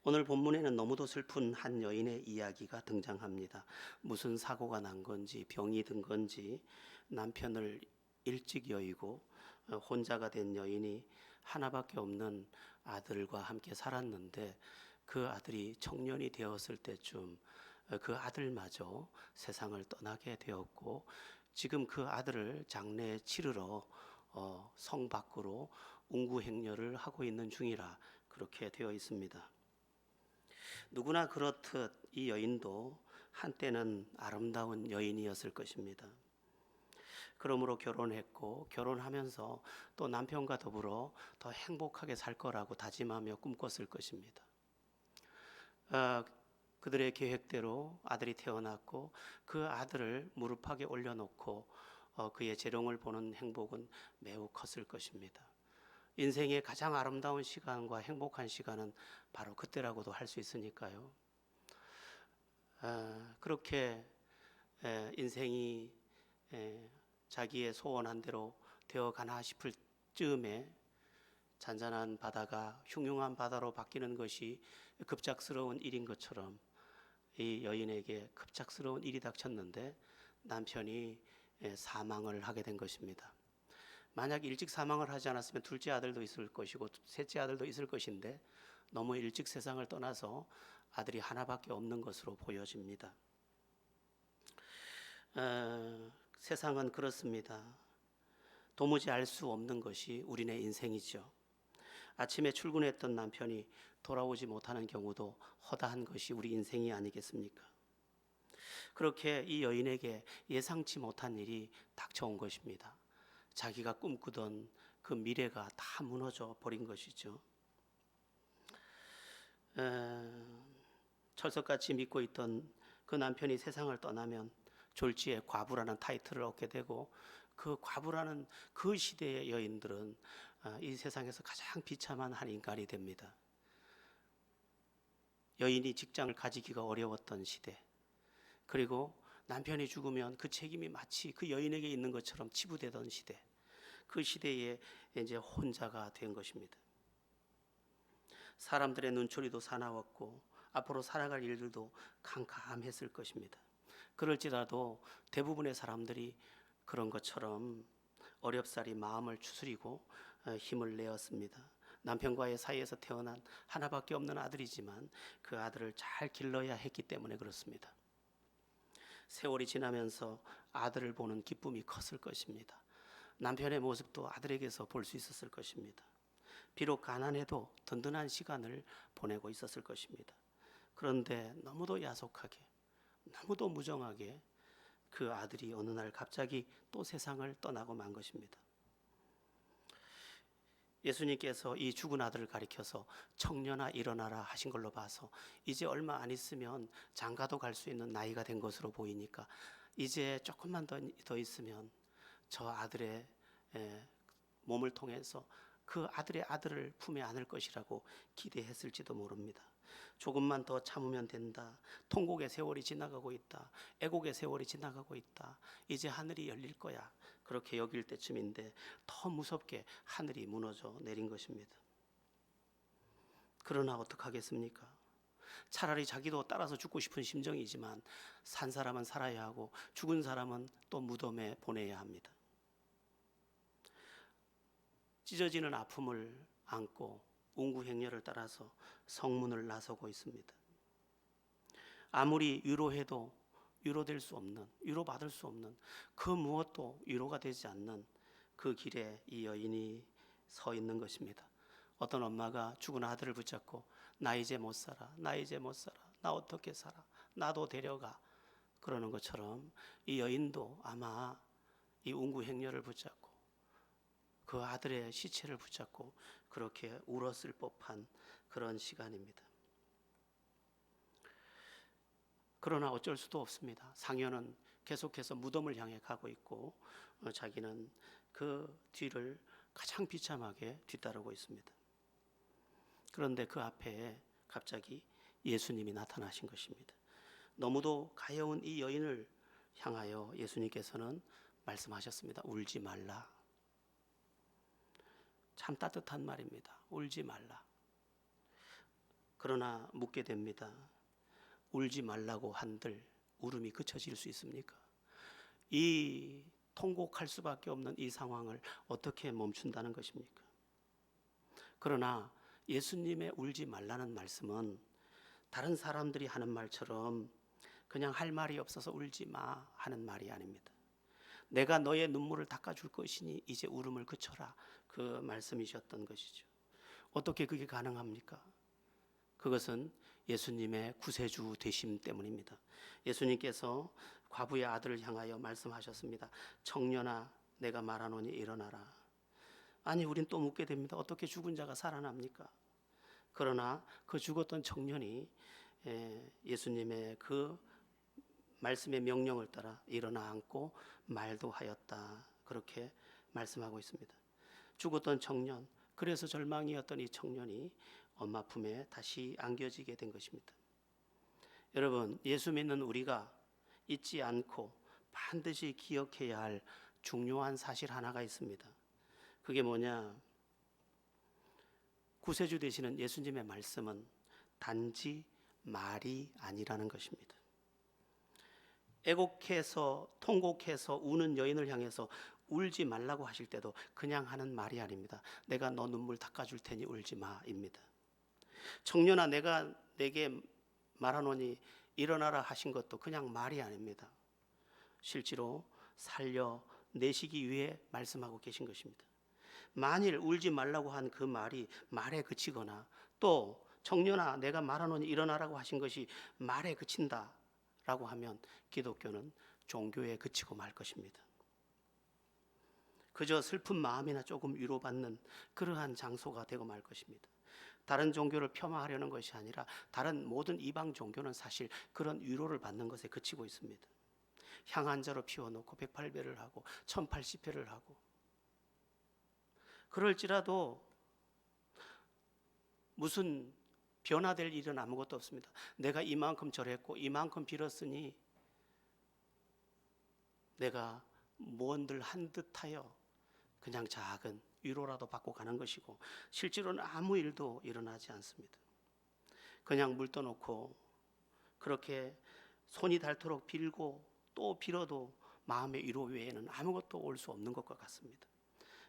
오늘 본문에는 너무도 슬픈 한 여인의 이야기가 등장합니다. 무슨 사고가 난 건지 병이 든 건지 남편을 일찍 여의고 혼자가 된 여인이 하나밖에 없는 아들과 함께 살았는데, 그 아들이 청년이 되었을 때쯤 그 아들마저 세상을 떠나게 되었고, 지금 그 아들을 장례에 치르러 성 밖으로 운구행렬을 하고 있는 중이라 그렇게 되어 있습니다. 누구나 그렇듯 이 여인도 한때는 아름다운 여인이었을 것입니다. 그러므로 결혼했고, 결혼하면서 또 남편과 더불어 더 행복하게 살 거라고 다짐하며 꿈꿨을 것입니다. 아, 그들의 계획대로 아들이 태어났고, 그 아들을 무릎팍에 올려놓고 그의 재롱을 보는 행복은 매우 컸을 것입니다. 인생의 가장 아름다운 시간과 행복한 시간은 바로 그때라고도 할 수 있으니까요. 그렇게 인생이 자기의 소원한 대로 되어가나 싶을 즈음에 잔잔한 바다가 흉흉한 바다로 바뀌는 것이 급작스러운 일인 것처럼 이 여인에게 급작스러운 일이 닥쳤는데, 남편이 사망을 하게 된 것입니다. 만약 일찍 사망을 하지 않았으면 둘째 아들도 있을 것이고 셋째 아들도 있을 것인데, 너무 일찍 세상을 떠나서 아들이 하나밖에 없는 것으로 보여집니다. 세상은 그렇습니다. 도무지 알 수 없는 것이 우리네 인생이죠. 아침에 출근했던 남편이 돌아오지 못하는 경우도 허다한 것이 우리 인생이 아니겠습니까? 그렇게 이 여인에게 예상치 못한 일이 닥쳐온 것입니다. 자기가 꿈꾸던 그 미래가 다 무너져 버린 것이죠. 철석같이 믿고 있던 그 남편이 세상을 떠나면 졸지에 과부라는 타이틀을 얻게 되고, 그 과부라는 그 시대의 여인들은 이 세상에서 가장 비참한 한 인간이 됩니다. 여인이 직장을 가지기가 어려웠던 시대, 그리고 남편이 죽으면 그 책임이 마치 그 여인에게 있는 것처럼 치부되던 시대, 그 시대에 이제 혼자가 된 것입니다. 사람들의 눈초리도 사나웠고 앞으로 살아갈 일들도 캄캄했을 것입니다. 그럴지라도 대부분의 사람들이 그런 것처럼 어렵사리 마음을 추스리고 힘을 내었습니다. 남편과의 사이에서 태어난 하나밖에 없는 아들이지만 그 아들을 잘 길러야 했기 때문에 그렇습니다. 세월이 지나면서 아들을 보는 기쁨이 컸을 것입니다. 남편의 모습도 아들에게서 볼 수 있었을 것입니다. 비록 가난해도 든든한 시간을 보내고 있었을 것입니다. 그런데 너무도 야속하게, 너무도 무정하게 그 아들이 어느 날 갑자기 또 세상을 떠나고 만 것입니다. 예수님께서 이 죽은 아들을 가리켜서 청년아 일어나라 하신 걸로 봐서 이제 얼마 안 있으면 장가도 갈 수 있는 나이가 된 것으로 보이니까, 이제 조금만 더 있으면 저 아들의 몸을 통해서 그 아들의 아들을 품에 안을 것이라고 기대했을지도 모릅니다. 조금만 더 참으면 된다. 통곡의 세월이 지나가고 있다. 애곡의 세월이 지나가고 있다. 이제 하늘이 열릴 거야. 그렇게 여길 때쯤인데 더 무섭게 하늘이 무너져 내린 것입니다. 그러나 어떡하겠습니까? 차라리 자기도 따라서 죽고 싶은 심정이지만 산 사람은 살아야 하고 죽은 사람은 또 무덤에 보내야 합니다. 찢어지는 아픔을 안고 운구행렬을 따라서 성문을 나서고 있습니다. 아무리 위로해도 위로될 수 없는, 위로받을 수 없는, 그 무엇도 위로가 되지 않는 그 길에 이 여인이 서 있는 것입니다. 어떤 엄마가 죽은 아들을 붙잡고 나 이제 못 살아, 나 이제 못 살아, 나 어떻게 살아, 나도 데려가, 그러는 것처럼 이 여인도 아마 이 운구행렬을 붙잡고 그 아들의 시체를 붙잡고 그렇게 울었을 법한 그런 시간입니다. 그러나 어쩔 수도 없습니다. 상여는 계속해서 무덤을 향해 가고 있고 자기는 그 뒤를 가장 비참하게 뒤따르고 있습니다. 그런데 그 앞에 갑자기 예수님이 나타나신 것입니다. 너무도 가여운 이 여인을 향하여 예수님께서는 말씀하셨습니다. 울지 말라. 참 따뜻한 말입니다. 울지 말라. 그러나 묻게 됩니다. 울지 말라고 한들 울음이 그쳐질 수 있습니까? 이 통곡할 수밖에 없는 이 상황을 어떻게 멈춘다는 것입니까? 그러나 예수님의 울지 말라는 말씀은 다른 사람들이 하는 말처럼 그냥 할 말이 없어서 울지 마 하는 말이 아닙니다. 내가 너의 눈물을 닦아줄 것이니 이제 울음을 그쳐라, 그 말씀이셨던 것이죠. 어떻게 그게 가능합니까? 그것은 예수님의 구세주 되심 때문입니다. 예수님께서 과부의 아들을 향하여 말씀하셨습니다. 청년아, 내가 말하노니 일어나라. 아니, 우린 또 묻게 됩니다. 어떻게 죽은 자가 살아납니까? 그러나 그 죽었던 청년이 예수님의 그 말씀의 명령을 따라 일어나 앉고 말도 하였다, 그렇게 말씀하고 있습니다. 죽었던 청년, 그래서 절망이었던 이 청년이 엄마 품에 다시 안겨지게 된 것입니다. 여러분, 예수 믿는 우리가 잊지 않고 반드시 기억해야 할 중요한 사실 하나가 있습니다. 그게 뭐냐? 구세주 되시는 예수님의 말씀은 단지 말이 아니라는 것입니다. 애곡해서 통곡해서 우는 여인을 향해서 울지 말라고 하실 때도 그냥 하는 말이 아닙니다. 내가 너 눈물 닦아줄 테니 울지 마입니다. 청년아, 내가 내게 말하노니 일어나라 하신 것도 그냥 말이 아닙니다. 실제로 살려내시기 위해 말씀하고 계신 것입니다. 만일 울지 말라고 한 그 말이 말에 그치거나, 또 청년아 내가 말하노니 일어나라고 하신 것이 말에 그친다 라고 하면 기독교는 종교에 그치고 말 것입니다. 그저 슬픈 마음이나 조금 위로받는 그러한 장소가 되고 말 것입니다. 다른 종교를 폄하하려는 것이 아니라 다른 모든 이방 종교는 사실 그런 위로를 받는 것에 그치고 있습니다. 향한 자로 피워놓고 108배를 하고 1080회를 하고, 그럴지라도 무슨 변화될 일은 아무것도 없습니다. 내가 이만큼 절했고 이만큼 빌었으니 내가 뭔들 한 듯하여 그냥 작은 위로라도 받고 가는 것이고, 실제로는 아무 일도 일어나지 않습니다. 그냥 물 떠놓고 그렇게 손이 닳도록 빌고 또 빌어도 마음의 위로 외에는 아무것도 올 수 없는 것과 같습니다.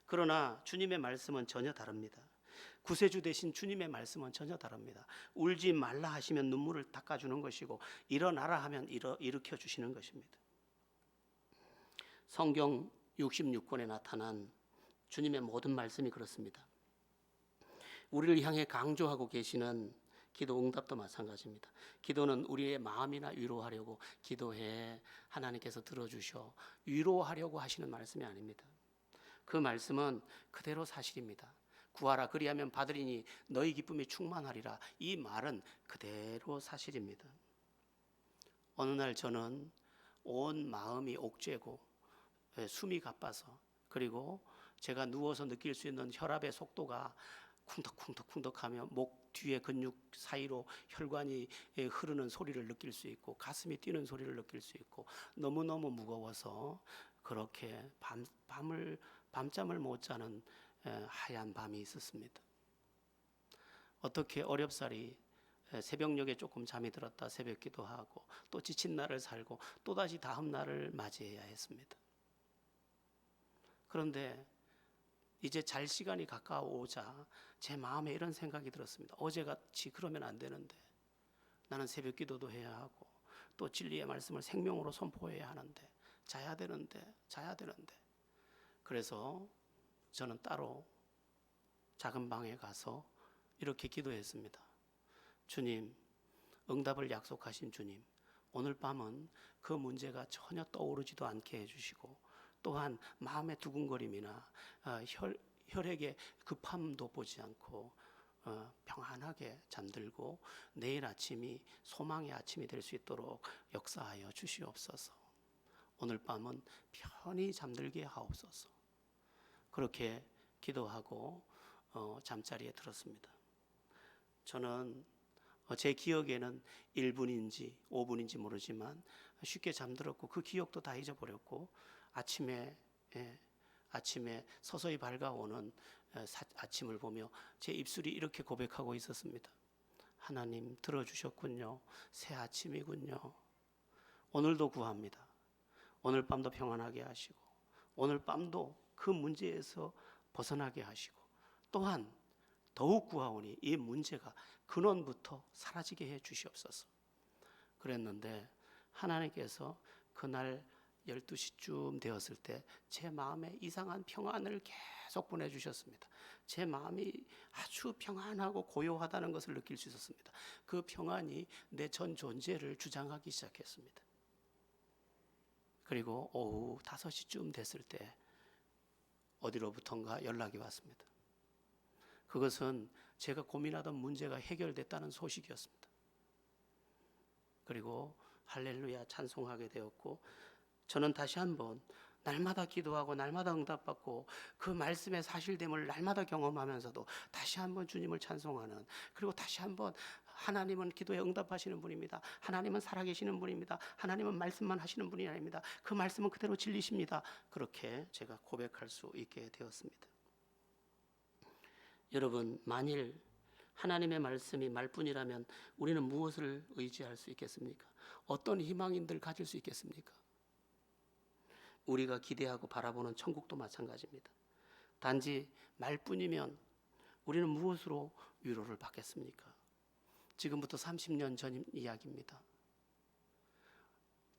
그러나 주님의 말씀은 전혀 다릅니다. 구세주 되신 주님의 말씀은 전혀 다릅니다. 울지 말라 하시면 눈물을 닦아주는 것이고, 일어나라 하면 일으켜 주시는 것입니다. 성경 66권에 나타난 주님의 모든 말씀이 그렇습니다. 우리를 향해 강조하고 계시는 기도 응답도 마찬가지입니다. 기도는 우리의 마음이나 위로하려고 기도해 하나님께서 들어주셔 위로하려고 하시는 말씀이 아닙니다. 그 말씀은 그대로 사실입니다. 구하라 그리하면 받으리니 너희 기쁨이 충만하리라, 이 말은 그대로 사실입니다. 어느 날 저는 온 마음이 옥죄고 숨이 가빠서, 그리고 제가 누워서 느낄 수 있는 혈압의 속도가 쿵덕쿵덕쿵덕하며 목 뒤에 근육 사이로 혈관이 흐르는 소리를 느낄 수 있고, 가슴이 뛰는 소리를 느낄 수 있고, 너무너무 무거워서 그렇게 밤잠을 못 자는 하얀 밤이 있었습니다. 어떻게 어렵사리 새벽녘에 조금 잠이 들었다 새벽 기도하고 또 지친 날을 살고 또다시 다음 날을 맞이해야 했습니다. 그런데 이제 잘 시간이 가까워오자 제 마음에 이런 생각이 들었습니다. 어제같이 그러면 안 되는데, 나는 새벽 기도도 해야 하고 또 진리의 말씀을 생명으로 선포해야 하는데, 자야 되는데. 그래서 저는 따로 작은 방에 가서 이렇게 기도했습니다. 주님, 응답을 약속하신 주님, 오늘 밤은 그 문제가 전혀 떠오르지도 않게 해주시고, 또한 마음의 두근거림이나 혈액의 급함도 보지 않고 평안하게 잠들고 내일 아침이 소망의 아침이 될 수 있도록 역사하여 주시옵소서. 오늘 밤은 편히 잠들게 하옵소서. 그렇게 기도하고 잠자리에 들었습니다. 저는 제 기억에는 1분인지 5분인지 모르지만 쉽게 잠들었고, 그 기억도 다 잊어버렸고, 아침에 서서히 밝아오는 아침을 보며 제 입술이 이렇게 고백하고 있었습니다. 하나님 들어주셨군요. 새 아침이군요. 오늘도 구합니다. 오늘 밤도 평안하게 하시고 오늘 밤도 그 문제에서 벗어나게 하시고 또한 더욱 구하오니 이 문제가 근원부터 사라지게 해 주시옵소서. 그랬는데 하나님께서 그날 12시쯤 되었을 때 제 마음에 이상한 평안을 계속 보내주셨습니다. 제 마음이 아주 평안하고 고요하다는 것을 느낄 수 있었습니다. 그 평안이 내 전 존재를 주장하기 시작했습니다. 그리고 오후 5시쯤 됐을 때 어디로부턴가 연락이 왔습니다. 그것은 제가 고민하던 문제가 해결됐다는 소식이었습니다. 그리고 할렐루야 찬송하게 되었고 저는 다시 한번 날마다 기도하고 날마다 응답받고 그 말씀의 사실됨을 날마다 경험하면서도 다시 한번 주님을 찬송하는, 그리고 다시 한번 하나님은 기도에 응답하시는 분입니다. 하나님은 살아계시는 분입니다. 하나님은 말씀만 하시는 분이 아닙니다. 그 말씀은 그대로 진리십니다. 그렇게 제가 고백할 수 있게 되었습니다. 여러분, 만일 하나님의 말씀이 말뿐이라면 우리는 무엇을 의지할 수 있겠습니까? 어떤 희망인들 가질 수 있겠습니까? 우리가 기대하고 바라보는 천국도 마찬가지입니다. 단지 말뿐이면 우리는 무엇으로 위로를 받겠습니까? 지금부터 30년 전 이야기입니다.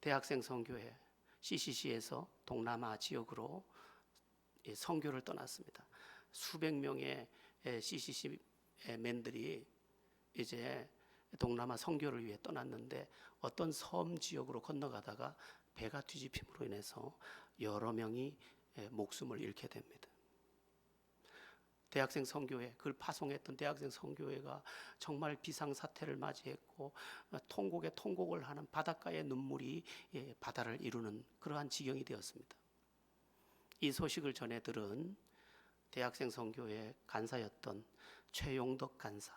대학생 선교회 CCC에서 동남아 지역으로 선교를 떠났습니다. 수백 명의 CCC 맨들이 이제 동남아 선교를 위해 떠났는데 어떤 섬 지역으로 건너가다가 배가 뒤집힘으로 인해서 여러 명이 목숨을 잃게 됩니다. 대학생 선교회, 그걸 파송했던 대학생 선교회가 정말 비상사태를 맞이했고 통곡에 통곡을 하는 바닷가의 눈물이 바다를 이루는 그러한 지경이 되었습니다. 이 소식을 전해 들은 대학생 선교회 간사였던 최용덕 간사,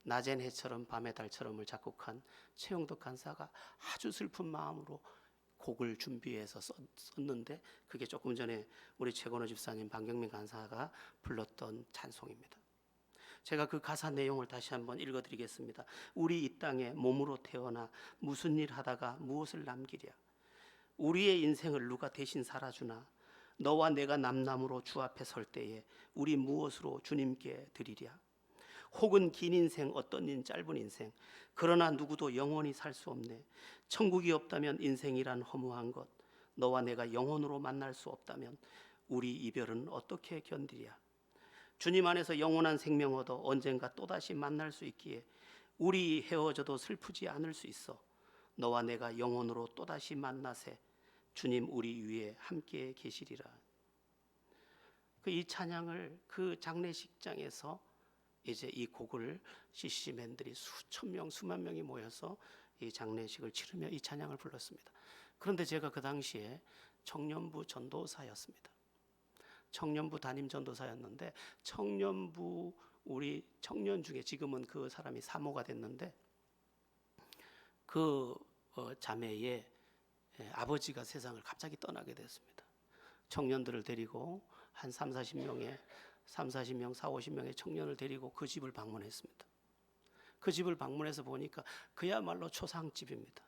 낮엔 해처럼 밤의 달처럼을 작곡한 최용덕 간사가 아주 슬픈 마음으로 곡을 준비해서 썼는데 그게 조금 전에 우리 최건호 집사님, 방경민 간사가 불렀던 찬송입니다. 제가 그 가사 내용을 다시 한번 읽어드리겠습니다. 우리 이 땅에 몸으로 태어나 무슨 일 하다가 무엇을 남기랴. 우리의 인생을 누가 대신 살아주나. 너와 내가 남남으로 주 앞에 설 때에 우리 무엇으로 주님께 드리랴. 혹은 긴 인생, 어떤 인 짧은 인생, 그러나 누구도 영원히 살 수 없네. 천국이 없다면 인생이란 허무한 것, 너와 내가 영혼으로 만날 수 없다면 우리 이별은 어떻게 견디랴. 주님 안에서 영원한 생명 얻어 언젠가 또다시 만날 수 있기에 우리 헤어져도 슬프지 않을 수 있어. 너와 내가 영혼으로 또다시 만나세 주님 우리 위에 함께 계시리라. 이 찬양을 그 장례식장에서 이제 이 곡을 CC맨들이 수천 명, 수만 명이 모여서 이 장례식을 치르며 이 찬양을 불렀습니다. 그런데 제가 그 당시에 청년부 전도사였습니다. 청년부 담임 전도사였는데 청년부 우리 청년 중에 지금은 그 사람이 사모가 됐는데 그 자매의 아버지가 세상을 갑자기 떠나게 됐습니다. 청년들을 데리고 한 3, 40명, 4, 50명의 청년을 데리고 그 집을 방문했습니다. 그 집을 방문해서 보니까 그야말로 초상집입니다.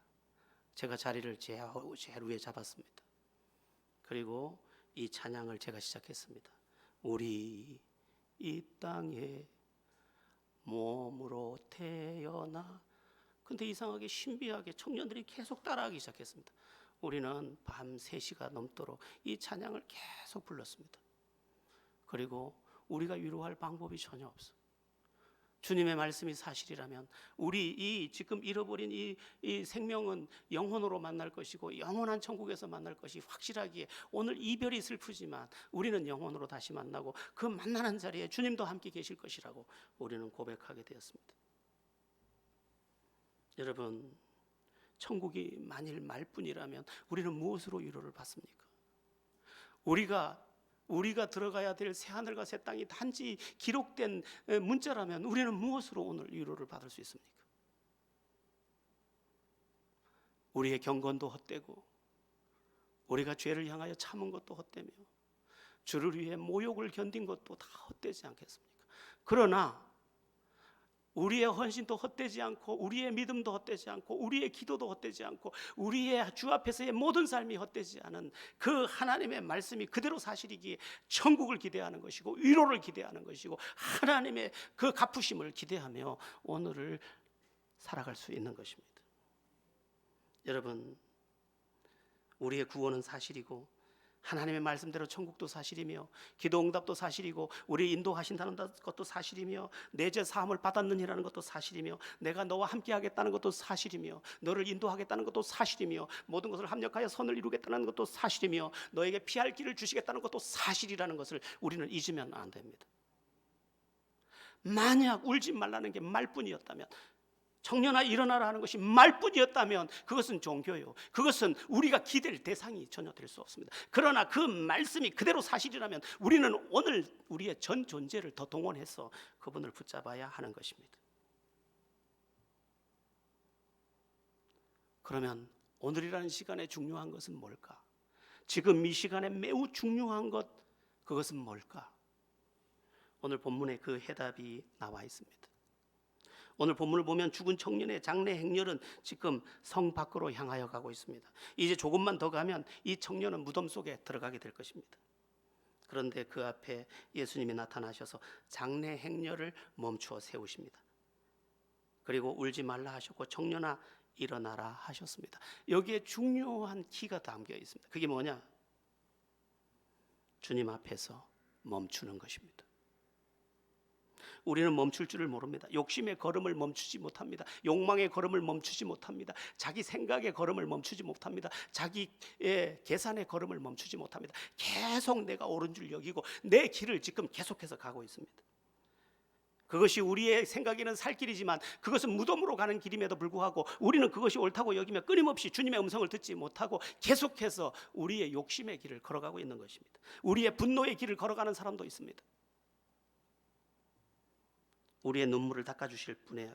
제가 자리를 제일 위에 잡았습니다. 그리고 이 찬양을 제가 시작했습니다. 우리 이 땅에 몸으로 태어나. 근데 이상하게 신비하게 청년들이 계속 따라하기 시작했습니다. 우리는 밤 3시가 넘도록 이 찬양을 계속 불렀습니다. 그리고 우리가 위로할 방법이 전혀 없어. 주님의 말씀이 사실이라면 우리 이 지금 잃어버린 이 생명은 영혼으로 만날 것이고 영원한 천국에서 만날 것이 확실하기에 오늘 이별이 슬프지만 우리는 영혼으로 다시 만나고 그 만나는 자리에 주님도 함께 계실 것이라고 우리는 고백하게 되었습니다. 여러분, 천국이 만일 말뿐이라면 우리는 무엇으로 위로를 받습니까? 우리가 들어가야 될 새하늘과 새 땅이 단지 기록된 문자라면 우리는 무엇으로 오늘 위로를 받을 수 있습니까? 우리의 경건도 헛되고 우리가 죄를 향하여 참은 것도 헛되며 주를 위해 모욕을 견딘 것도 다 헛되지 않겠습니까? 그러나 우리의 헌신도 헛되지 않고 우리의 믿음도 헛되지 않고 우리의 기도도 헛되지 않고 우리의 주 앞에서의 모든 삶이 헛되지 않은 그 하나님의 말씀이 그대로 사실이기에 천국을 기대하는 것이고 위로를 기대하는 것이고 하나님의 그 갚으심을 기대하며 오늘을 살아갈 수 있는 것입니다. 여러분, 우리의 구원은 사실이고 하나님의 말씀대로 천국도 사실이며 기도 응답도 사실이고 우리 인도하신다는 것도 사실이며 내 죄 사함을 받았느니라는 것도 사실이며 내가 너와 함께 하겠다는 것도 사실이며 너를 인도하겠다는 것도 사실이며 모든 것을 합력하여 선을 이루겠다는 것도 사실이며 너에게 피할 길을 주시겠다는 것도 사실이라는 것을 우리는 잊으면 안 됩니다. 만약 울지 말라는 게 말뿐이었다면, 청년아 일어나라 하는 것이 말뿐이었다면 그것은 종교요, 그것은 우리가 기댈 대상이 전혀 될 수 없습니다. 그러나 그 말씀이 그대로 사실이라면 우리는 오늘 우리의 전 존재를 더 동원해서 그분을 붙잡아야 하는 것입니다. 그러면 오늘이라는 시간에 중요한 것은 뭘까? 지금 이 시간에 매우 중요한 것, 그것은 뭘까? 오늘 본문에 그 해답이 나와 있습니다. 오늘 본문을 보면 죽은 청년의 장례 행렬은 지금 성 밖으로 향하여 가고 있습니다. 이제 조금만 더 가면 이 청년은 무덤 속에 들어가게 될 것입니다. 그런데 그 앞에 예수님이 나타나셔서 장례 행렬을 멈추어 세우십니다. 그리고 울지 말라 하셨고 청년아 일어나라 하셨습니다. 여기에 중요한 키가 담겨 있습니다. 그게 뭐냐? 주님 앞에서 멈추는 것입니다. 우리는 멈출 줄을 모릅니다. 욕심의 걸음을 멈추지 못합니다. 욕망의 걸음을 멈추지 못합니다. 자기 생각의 걸음을 멈추지 못합니다. 자기의 계산의 걸음을 멈추지 못합니다. 계속 내가 옳은 줄 여기고 내 길을 지금 계속해서 가고 있습니다. 그것이 우리의 생각에는 살 길이지만 그것은 무덤으로 가는 길임에도 불구하고 우리는 그것이 옳다고 여기며 끊임없이 주님의 음성을 듣지 못하고 계속해서 우리의 욕심의 길을 걸어가고 있는 것입니다. 우리의 분노의 길을 걸어가는 사람도 있습니다. 우리의 눈물을 닦아주실 분의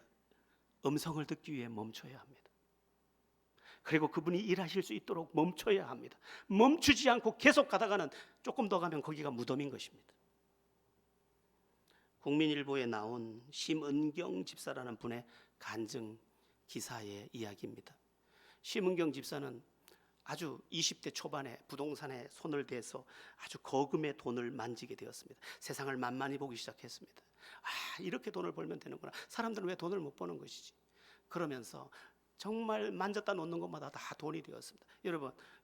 음성을 듣기 위해 멈춰야 합니다. 그리고 그분이 일하실 수 있도록 멈춰야 합니다. 멈추지 않고 계속 가다가는 조금 더 가면 거기가 무덤인 것입니다. 국민일보에 나온 심은경 집사라는 분의 간증 기사의 이야기입니다. 심은경 집사는 아주 20대 초반에 부동산에 손을 대서 아주 거금의 돈을 만지게 되었습니다. 세상을 만만히 보기 시작했습니다. 이렇게 돈을 벌면 되는구나. 사람들은 왜 돈을 못 버는 것이지? 그러면서 정말 만졌다 놓는 것마다 다 돈이 되었습니다.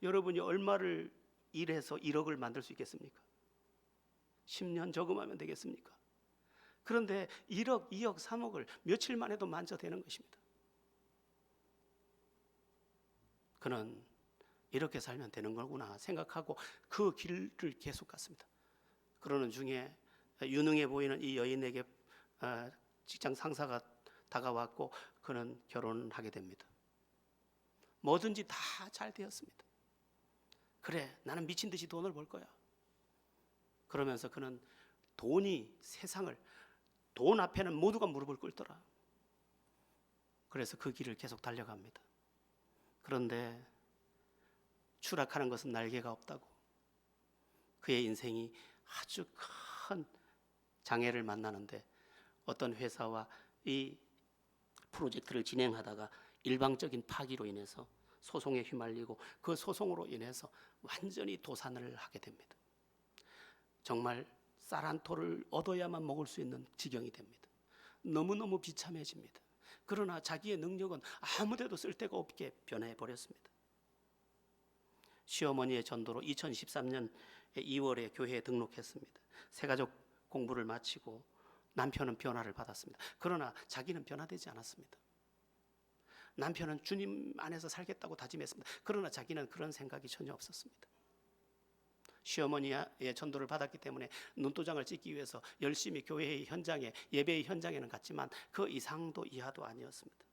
여러분이 얼마를 일해서 1억을 만들 수 있겠습니까? 10년 저금하면 되겠습니까? 그런데 1억, 2억, 3억을 며칠만 해도 만져대는 것입니다. 그는 이렇게 살면 되는 거구나 생각하고 그 길을 계속 갔습니다. 그러는 중에 유능해 보이는 이 여인에게 직장 상사가 다가왔고 그는 결혼을 하게 됩니다. 뭐든지 다 잘 되었습니다. 그래, 나는 미친 듯이 돈을 벌 거야. 그러면서 그는 돈이 세상을, 돈 앞에는 모두가 무릎을 꿇더라. 그래서 그 길을 계속 달려갑니다. 그런데 추락하는 것은 날개가 없다고, 그의 인생이 아주 큰 장애를 만나는데 어떤 회사와 이 프로젝트를 진행하다가 일방적인 파기로 인해서 소송에 휘말리고 그 소송으로 인해서 완전히 도산을 하게 됩니다. 정말 쌀 한 토를 얻어야만 먹을 수 있는 지경이 됩니다. 너무너무 비참해집니다. 그러나 자기의 능력은 아무데도 쓸데가 없게 변해버렸습니다. 시어머니의 전도로 2013년 2월에 교회에 등록했습니다. 새가족 공부를 마치고 남편은 변화를 받았습니다. 그러나 자기는 변화되지 않았습니다. 남편은 주님 안에서 살겠다고 다짐했습니다. 그러나 자기는 그런 생각이 전혀 없었습니다. 시어머니의 전도를 받았기 때문에 눈도장을 찍기 위해서 열심히 교회의 현장에, 예배의 현장에는 갔지만 그 이상도 이하도 아니었습니다.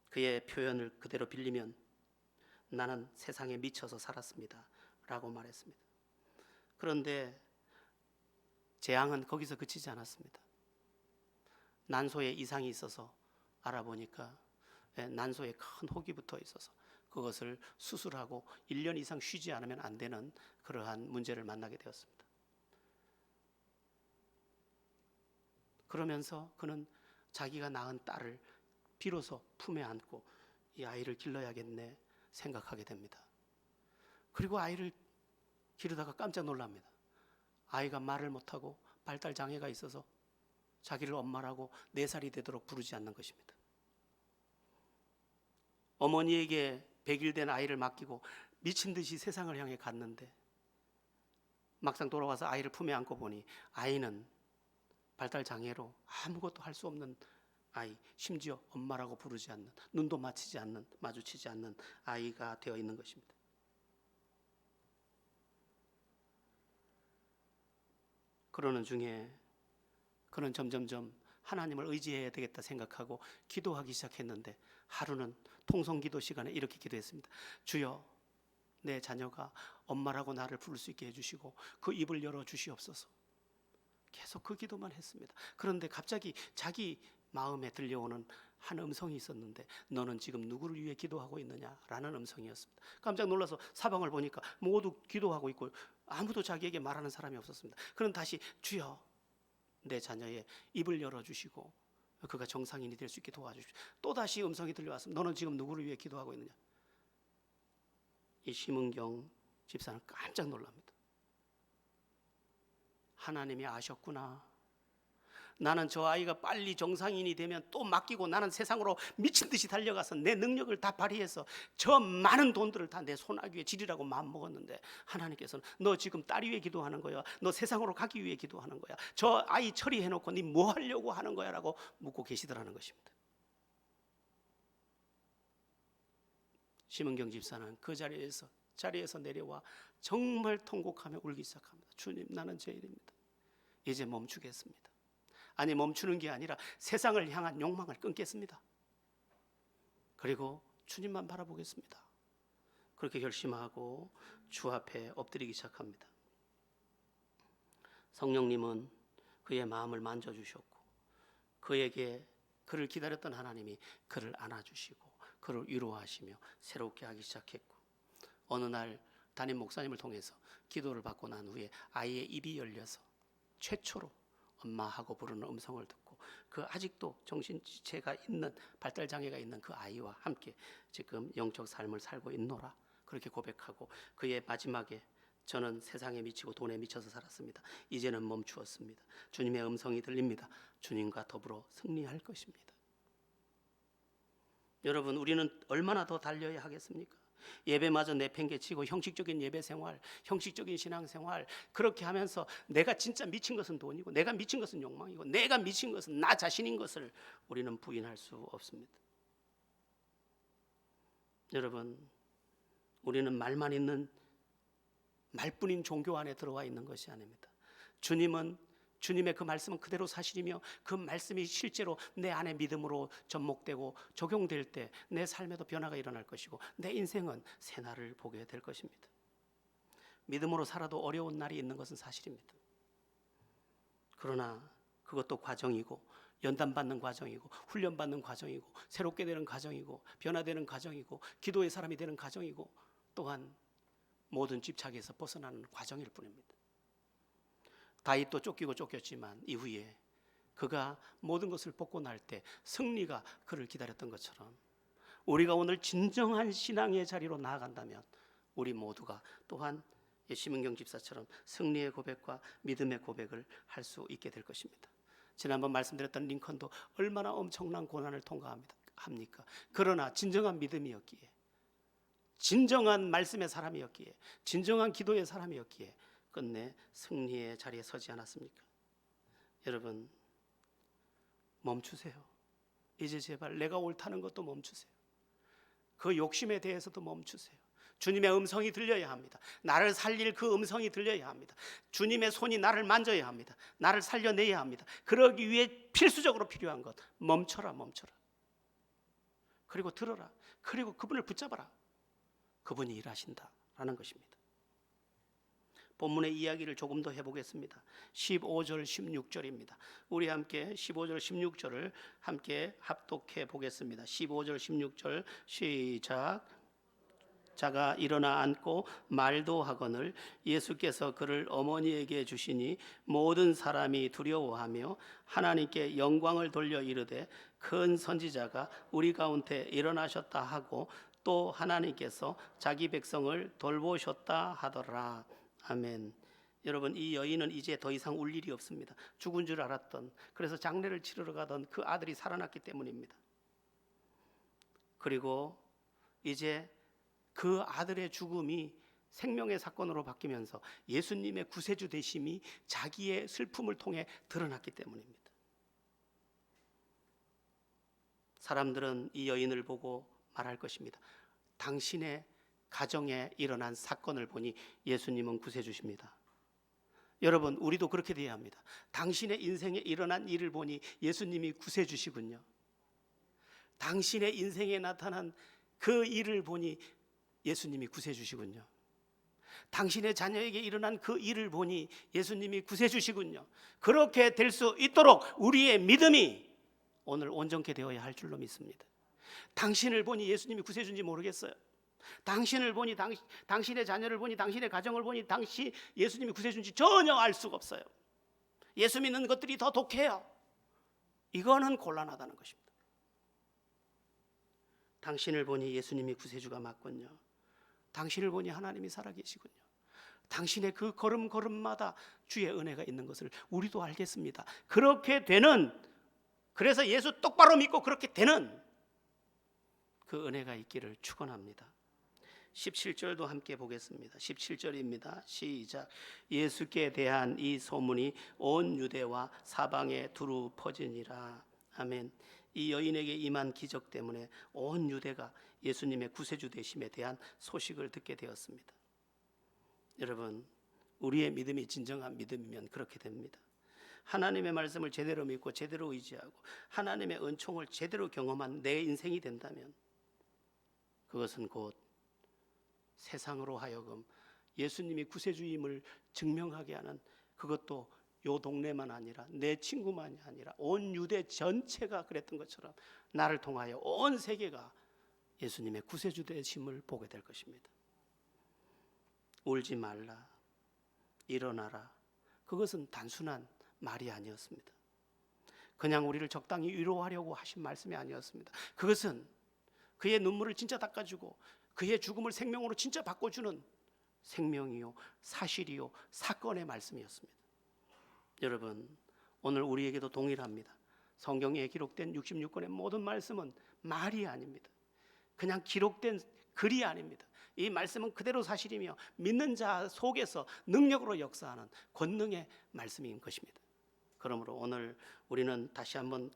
그의 표현을 그대로 빌리면 나는 세상에 미쳐서 살았습니다 라고 말했습니다. 그런데 재앙은 거기서 그치지 않았습니다. 난소에 이상이 있어서 알아보니까 난소에 큰 혹이 붙어 있어서 그것을 수술하고 1년 이상 쉬지 않으면 안 되는 그러한 문제를 만나게 되었습니다. 그러면서 그는 자기가 낳은 딸을 비로소 품에 안고 이 아이를 길러야겠네 생각하게 됩니다. 그리고 아이를 기르다가 깜짝 놀랍니다. 아이가 말을 못하고 발달 장애가 있어서 자기를 엄마라고 4살이 되도록 부르지 않는 것입니다. 어머니에게 100일 된 아이를 맡기고 미친 듯이 세상을 향해 갔는데 막상 돌아와서 아이를 품에 안고 보니 아이는 발달 장애로 아무것도 할 수 없는 아이, 심지어 엄마라고 부르지 않는, 눈도 마주치지 않는 아이가 되어 있는 것입니다. 그러는 중에 그는 점점점 하나님을 의지해야 되겠다 생각하고 기도하기 시작했는데 하루는 통성기도 시간에 이렇게 기도했습니다. 주여, 내 자녀가 엄마라고 나를 부를 수 있게 해주시고 그 입을 열어 주시옵소서. 계속 그 기도만 했습니다. 그런데 갑자기 자기 마음에 들려오는 한 음성이 있었는데 너는 지금 누구를 위해 기도하고 있느냐라는 음성이었습니다. 깜짝 놀라서 사방을 보니까 모두 기도하고 있고 아무도 자기에게 말하는 사람이 없었습니다. 그는 다시 주여, 내 자녀의 입을 열어주시고 그가 정상인이 될 수 있게 도와주시고 또다시 음성이 들려왔습니다. 너는 지금 누구를 위해 기도하고 있느냐? 이 심은경 집사는 깜짝 놀랍니다. 하나님이 아셨구나. 나는 저 아이가 빨리 정상인이 되면 또 맡기고 나는 세상으로 미친 듯이 달려가서 내 능력을 다 발휘해서 저 많은 돈들을 다 내 손아귀에 지리라고 마음먹었는데 하나님께서는 너 지금 딸 위해 기도하는 거야? 너 세상으로 가기 위해 기도하는 거야? 저 아이 처리해놓고 네 뭐 하려고 하는 거야? 라고 묻고 계시더라는 것입니다. 심은경 집사는 그 자리에서 내려와 정말 통곡하며 울기 시작합니다. 주님, 나는 죄인입니다. 이제 멈추겠습니다. 아니, 멈추는 게 아니라 세상을 향한 욕망을 끊겠습니다. 그리고 주님만 바라보겠습니다. 그렇게 결심하고 주 앞에 엎드리기 시작합니다. 성령님은 그의 마음을 만져주셨고 그에게 그를 기다렸던 하나님이 그를 안아주시고 그를 위로하시며 새롭게 하기 시작했고 어느 날 담임 목사님을 통해서 기도를 받고 난 후에 아이의 입이 열려서 최초로 엄마하고 부르는 음성을 듣고 그 아직도 정신지체가 있는 발달장애가 있는 그 아이와 함께 지금 영적 삶을 살고 있노라 그렇게 고백하고 그의 마지막에 저는 세상에 미치고 돈에 미쳐서 살았습니다. 이제는 멈추었습니다. 주님의 음성이 들립니다. 주님과 더불어 승리할 것입니다. 여러분, 우리는 얼마나 더 달려야 하겠습니까? 예배마저 내팽개치고 형식적인 예배 생활, 형식적인 신앙 생활 그렇게 하면서 내가 진짜 미친 것은 돈이고 내가 미친 것은 욕망이고 내가 미친 것은 나 자신인 것을 우리는 부인할 수 없습니다. 여러분, 우리는 말만 있는 말뿐인 종교 안에 들어와 있는 것이 아닙니다. 주님의 그 말씀은 그대로 사실이며 그 말씀이 실제로 내 안에 믿음으로 접목되고 적용될 때 내 삶에도 변화가 일어날 것이고 내 인생은 새날을 보게 될 것입니다. 믿음으로 살아도 어려운 날이 있는 것은 사실입니다. 그러나 그것도 과정이고 연단받는 과정이고 훈련받는 과정이고 새롭게 되는 과정이고 변화되는 과정이고 기도의 사람이 되는 과정이고 또한 모든 집착에서 벗어나는 과정일 뿐입니다. 다윗도 쫓기고 쫓겼지만 이후에 그가 모든 것을 벗고 날 때 승리가 그를 기다렸던 것처럼 우리가 오늘 진정한 신앙의 자리로 나아간다면 우리 모두가 또한 심은경 집사처럼 승리의 고백과 믿음의 고백을 할 수 있게 될 것입니다. 지난번 말씀드렸던 링컨도 얼마나 엄청난 고난을 통과합니까? 그러나 진정한 믿음이었기에 진정한 말씀의 사람이었기에 진정한 기도의 사람이었기에 끝내 승리의 자리에 서지 않았습니까? 여러분, 멈추세요. 이제 제발 내가 옳다는 것도 멈추세요. 그 욕심에 대해서도 멈추세요. 주님의 음성이 들려야 합니다. 나를 살릴 그 음성이 들려야 합니다. 주님의 손이 나를 만져야 합니다. 나를 살려내야 합니다. 그러기 위해 필수적으로 필요한 것, 멈춰라. 그리고 들어라. 그리고 그분을 붙잡아라. 그분이 일하신다라는 것입니다. 본문의 이야기를 조금 더 해보겠습니다. 15절 16절입니다. 우리 함께 15절 16절을 함께 합독해 보겠습니다. 15절 16절 시작. 자가 일어나 앉고 말도 하거늘 예수께서 그를 어머니에게 주시니 모든 사람이 두려워하며 하나님께 영광을 돌려 이르되 큰 선지자가 우리 가운데 일어나셨다 하고 또 하나님께서 자기 백성을 돌보셨다 하더라. 아멘. 여러분, 이 여인은 이제 더 이상 울 일이 없습니다. 죽은 줄 알았던, 그래서 장례를 치르러 가던 그 아들이 살아났기 때문입니다. 그리고 이제 그 아들의 죽음이 생명의 사건으로 바뀌면서 예수님의 구세주 되심이 자기의 슬픔을 통해 드러났기 때문입니다. 사람들은 이 여인을 보고 말할 것입니다. 당신의 가정에 일어난 사건을 보니 예수님은 구세주십니다. 여러분, 우리도 그렇게 돼야 합니다. 당신의 인생에 일어난 일을 보니 예수님이 구세주시군요. 당신의 인생에 나타난 그 일을 보니 예수님이 구세주시군요. 당신의 자녀에게 일어난 그 일을 보니 예수님이 구세주시군요. 그렇게 될 수 있도록 우리의 믿음이 오늘 온전케 되어야 할 줄로 믿습니다. 당신을 보니 예수님이 구세주인지 모르겠어요. 당신을 보니 당신의 자녀를 보니 당신의 가정을 보니 당시 예수님이 구세주인지 전혀 알 수가 없어요. 예수 믿는 것들이 더 독해요. 이거는 곤란하다는 것입니다. 당신을 보니 예수님이 구세주가 맞군요. 당신을 보니 하나님이 살아계시군요. 당신의 그 걸음걸음마다 주의 은혜가 있는 것을 우리도 알겠습니다. 그렇게 되는, 그래서 예수 똑바로 믿고 그렇게 되는 그 은혜가 있기를 축원합니다. 17절도 함께 보겠습니다. 17절입니다. 시작. 예수께 대한 이 소문이 온 유대와 사방에 두루 퍼지니라. 아멘. 이 여인에게 임한 기적 때문에 온 유대가 예수님의 구세주 되심에 대한 소식을 듣게 되었습니다. 여러분, 우리의 믿음이 진정한 믿음이면 그렇게 됩니다. 하나님의 말씀을 제대로 믿고 제대로 의지하고 하나님의 은총을 제대로 경험한 내 인생이 된다면 그것은 곧 세상으로 하여금 예수님이 구세주임을 증명하게 하는, 그것도 요 동네만 아니라 내 친구만이 아니라 온 유대 전체가 그랬던 것처럼 나를 통하여 온 세계가 예수님의 구세주 되심을 보게 될 것입니다. 울지 말라, 일어나라, 그것은 단순한 말이 아니었습니다. 그냥 우리를 적당히 위로하려고 하신 말씀이 아니었습니다. 그것은 그의 눈물을 진짜 닦아주고 그의 죽음을 생명으로 진짜 바꿔주는 생명이요, 사실이요, 사건의 말씀이었습니다. 여러분, 오늘 우리에게도 동일합니다. 성경에 기록된 66권의 모든 말씀은 말이 아닙니다. 그냥 기록된 글이 아닙니다. 이 말씀은 그대로 사실이며 믿는 자 속에서 능력으로 역사하는 권능의 말씀인 것입니다. 그러므로 오늘 우리는 다시 한번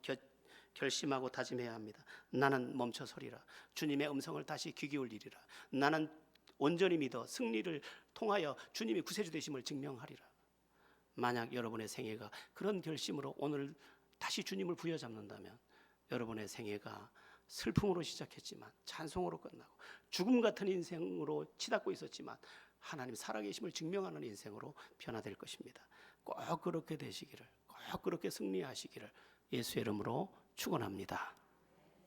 결심하고 다짐해야 합니다. 나는 멈춰서리라. 주님의 음성을 다시 귀 기울이리라. 나는 온전히 믿어 승리를 통하여 주님이 구세주 되심을 증명하리라. 만약 여러분의 생애가 그런 결심으로 오늘 다시 주님을 부여잡는다면 여러분의 생애가 슬픔으로 시작했지만 찬송으로 끝나고 죽음 같은 인생으로 치닫고 있었지만 하나님 살아계심을 증명하는 인생으로 변화될 것입니다. 꼭 그렇게 되시기를, 꼭 그렇게 승리하시기를 예수의 이름으로 축원합니다.